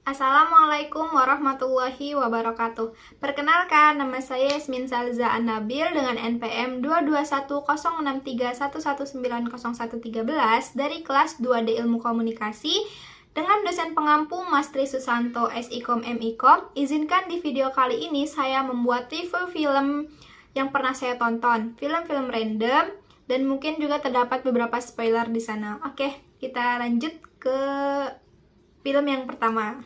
Assalamualaikum warahmatullahi wabarakatuh. Perkenalkan, nama saya Yasmin Salza An-Nabil dengan NPM 2210631190113 dari kelas 2D Ilmu Komunikasi dengan dosen pengampu Mas Tri Susanto SIKOM MIKOM. Izinkan di video kali ini saya membuat review film yang pernah saya tonton, film-film random, dan mungkin juga terdapat beberapa spoiler di sana. Oke, kita lanjut ke film yang pertama.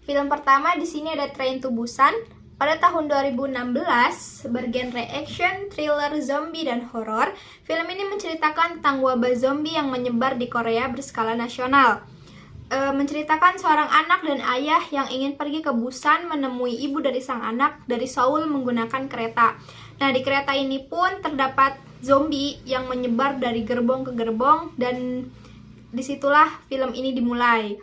Film pertama di sini ada Train to Busan pada tahun 2016, bergenre action, thriller, zombie, dan horor. Film ini menceritakan tentang wabah zombie yang menyebar di Korea berskala nasional. Menceritakan seorang anak dan ayah yang ingin pergi ke Busan menemui ibu dari sang anak dari Seoul menggunakan kereta. Nah, di kereta ini pun terdapat zombie yang menyebar dari gerbong ke gerbong, dan disitulah film ini dimulai.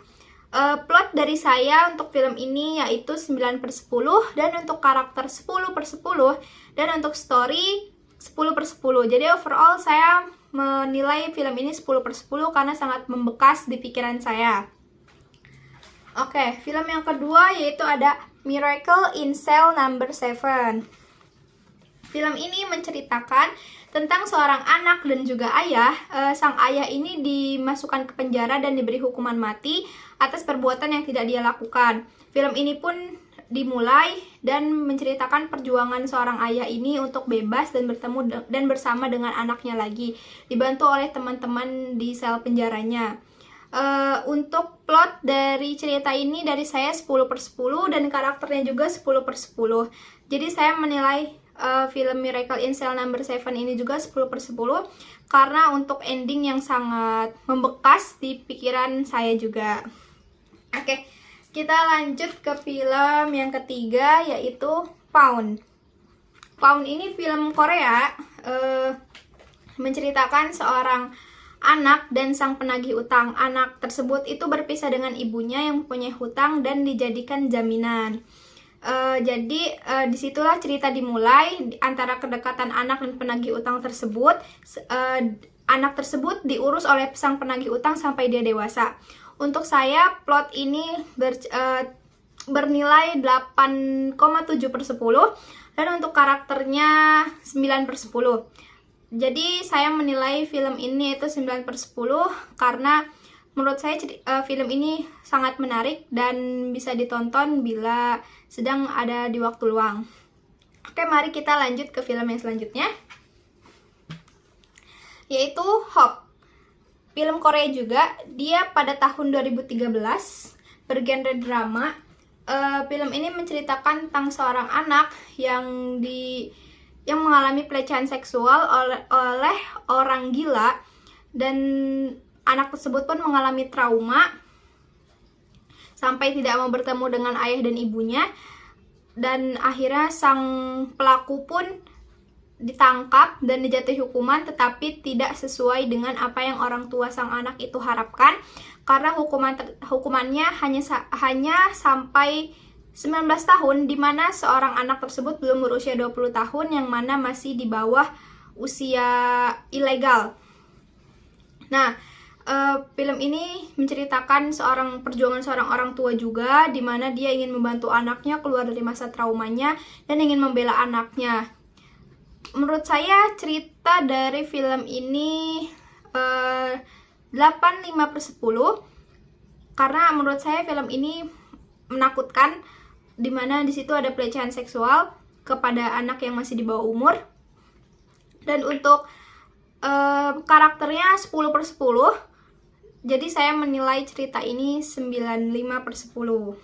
Plot dari saya untuk film ini yaitu 9/10, dan untuk karakter 10/10, dan untuk story 10/10. Jadi overall saya menilai film ini 10/10 karena sangat membekas di pikiran saya. Oke, film yang kedua yaitu ada Miracle in Cell Number 7. Film ini menceritakan tentang seorang anak dan juga ayah. Sang ayah ini dimasukkan ke penjara dan diberi hukuman mati atas perbuatan yang tidak dia lakukan. Film ini pun dimulai dan menceritakan perjuangan seorang ayah ini untuk bebas dan bertemu dan bersama dengan anaknya lagi, dibantu oleh teman-teman di sel penjaranya. Untuk plot dari cerita ini dari saya 10/10 dan karakternya juga 10/10. Jadi saya menilai film Miracle in Cell Number 7 ini juga 10/10 karena untuk ending yang sangat membekas di pikiran saya juga. Oke, kita lanjut ke film yang ketiga yaitu Pawn. Pawn ini film Korea, menceritakan seorang anak dan sang penagih utang. Anak tersebut itu berpisah dengan ibunya yang mempunyai hutang dan dijadikan jaminan. Jadi disitulah cerita dimulai antara kedekatan anak dan penagih utang tersebut. Anak tersebut diurus oleh sang penagih utang sampai dia dewasa. Untuk saya plot ini bernilai 8,7/10 dan untuk karakternya 9/10. Jadi saya menilai film ini itu 9/10 karena menurut saya film ini sangat menarik dan bisa ditonton bila sedang ada di waktu luang. Oke, mari kita lanjut ke film yang selanjutnya, yaitu Hope. Film Korea juga, dia pada tahun 2013, bergenre drama. Film ini menceritakan tentang seorang anak yang mengalami pelecehan seksual oleh orang gila, dan anak tersebut pun mengalami trauma sampai tidak mau bertemu dengan ayah dan ibunya, dan akhirnya sang pelaku pun ditangkap dan dijatuhi hukuman, tetapi tidak sesuai dengan apa yang orang tua sang anak itu harapkan, karena hukumannya hanya sampai 19 tahun, di mana seorang anak tersebut belum berusia 20 tahun, yang mana masih di bawah usia ilegal. Nah, film ini menceritakan perjuangan seorang orang tua juga, di mana dia ingin membantu anaknya keluar dari masa traumanya dan ingin membela anaknya. Menurut saya cerita dari film ini 8/5/10 karena menurut saya film ini menakutkan, di mana di situ ada pelecehan seksual kepada anak yang masih di bawah umur. Dan untuk karakternya 10/10. Jadi saya menilai cerita ini 9/5/10.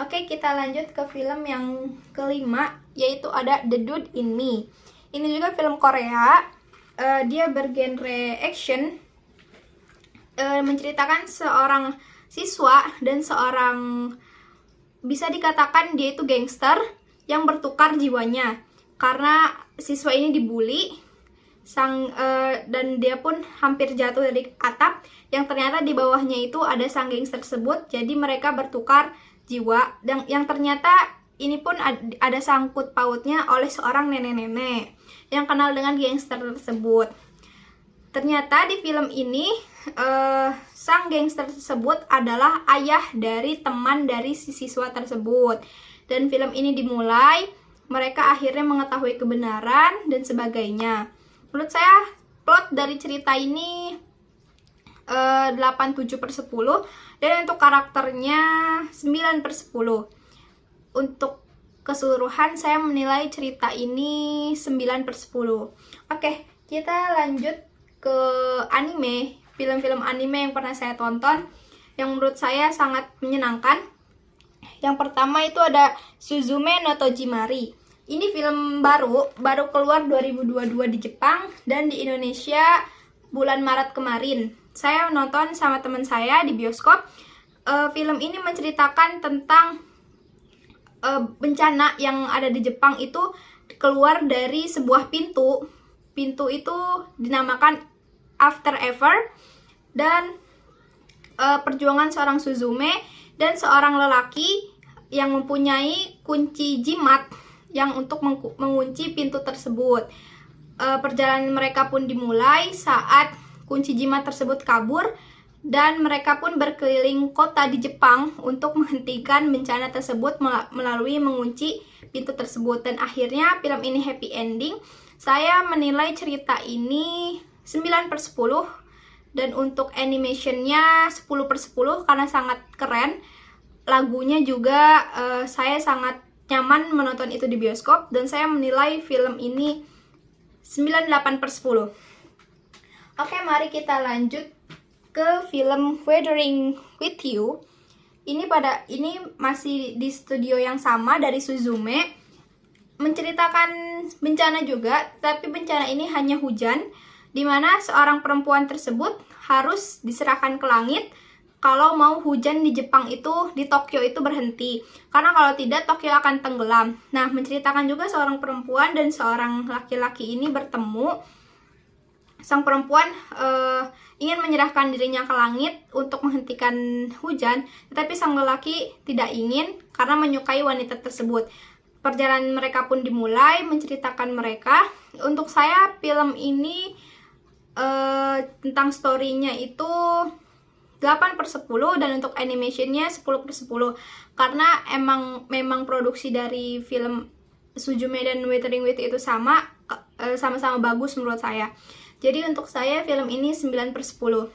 Oke, kita lanjut ke film yang kelima, yaitu ada The Dude in Me. Ini juga film Korea, dia bergenre action, menceritakan seorang siswa dan seorang, bisa dikatakan dia itu gangster yang bertukar jiwanya karena siswa ini dibully dan dia pun hampir jatuh dari atap, yang ternyata di bawahnya itu ada sang gangster tersebut. Jadi mereka bertukar jiwa, dan yang ternyata ini pun ada sangkut pautnya oleh seorang nenek-nenek yang kenal dengan gangster tersebut. Ternyata di film ini sang gangster tersebut adalah ayah dari teman dari si siswa tersebut. Dan film ini dimulai, mereka akhirnya mengetahui kebenaran dan sebagainya. Menurut saya plot dari cerita ini 87/10, dan untuk karakternya 9/10. Untuk keseluruhan saya menilai cerita ini 9/10. Oke, kita lanjut ke anime. Film-film anime yang pernah saya tonton yang menurut saya sangat menyenangkan. Yang pertama itu ada Suzume no Tojimari. Ini film baru keluar 2022 di Jepang dan di Indonesia bulan Maret kemarin. Saya nonton sama teman saya di bioskop. Film ini menceritakan tentang bencana yang ada di Jepang itu keluar dari sebuah pintu. Pintu itu dinamakan After Ever, dan perjuangan seorang Suzume dan seorang lelaki yang mempunyai kunci jimat yang untuk mengunci pintu tersebut. Perjalanan mereka pun dimulai saat kunci jimat tersebut kabur, dan mereka pun berkeliling kota di Jepang untuk menghentikan bencana tersebut melalui mengunci pintu tersebut. Dan akhirnya film ini happy ending. Saya menilai cerita ini 9/10, dan untuk animationnya 10/10 karena sangat keren. Lagunya juga saya sangat nyaman menonton itu di bioskop, dan saya menilai film ini 98/10. Oke, mari kita lanjut ke film Weathering with You. Ini masih di studio yang sama dari Suzume. Menceritakan bencana juga, tapi bencana ini hanya hujan, di mana seorang perempuan tersebut harus diserahkan ke langit kalau mau hujan di Jepang itu, di Tokyo itu berhenti. Karena kalau tidak, Tokyo akan tenggelam. Nah, menceritakan juga seorang perempuan dan seorang laki-laki ini bertemu. Sang perempuan ingin menyerahkan dirinya ke langit untuk menghentikan hujan, tetapi sang lelaki tidak ingin karena menyukai wanita tersebut. Perjalanan mereka pun dimulai, menceritakan mereka. Untuk saya, film ini tentang story-nya itu 8/10, dan untuk animationnya 10/10. Karena memang produksi dari film Suzume dan Weathering with You itu sama-sama bagus menurut saya. Jadi untuk saya film ini 9/10.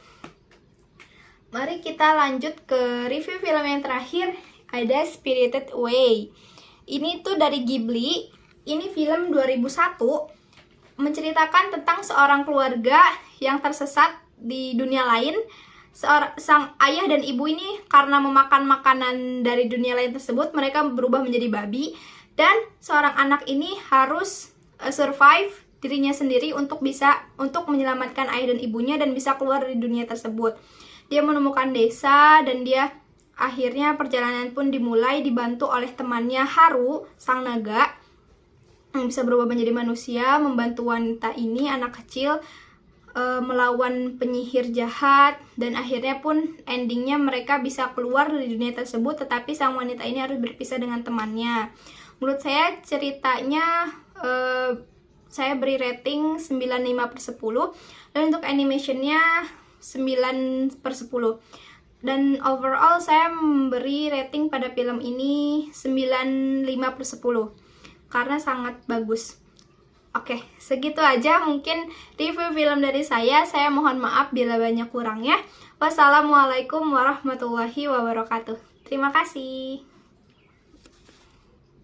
Mari kita lanjut ke review film yang terakhir, ada Spirited Away. Ini tuh dari Ghibli. Ini film 2001, menceritakan tentang seorang keluarga yang tersesat di dunia lain. Sang ayah dan ibu ini karena memakan makanan dari dunia lain tersebut, mereka berubah menjadi babi, dan seorang anak ini harus survive dirinya sendiri untuk menyelamatkan ayah dan ibunya dan bisa keluar dari dunia tersebut. Dia menemukan desa, dan dia akhirnya perjalanan pun dimulai dibantu oleh temannya Haru, sang naga yang bisa berubah menjadi manusia, membantu wanita ini, anak kecil, melawan penyihir jahat, dan akhirnya pun endingnya mereka bisa keluar dari dunia tersebut, tetapi sang wanita ini harus berpisah dengan temannya. Menurut saya ceritanya saya beri rating 9/5/10, dan untuk animationnya 9/10. Dan overall saya memberi rating pada film ini 9/5/10 karena sangat bagus. Oke, segitu aja mungkin review film dari saya. Saya mohon maaf bila banyak kurangnya. Wassalamualaikum warahmatullahi wabarakatuh. Terima kasih.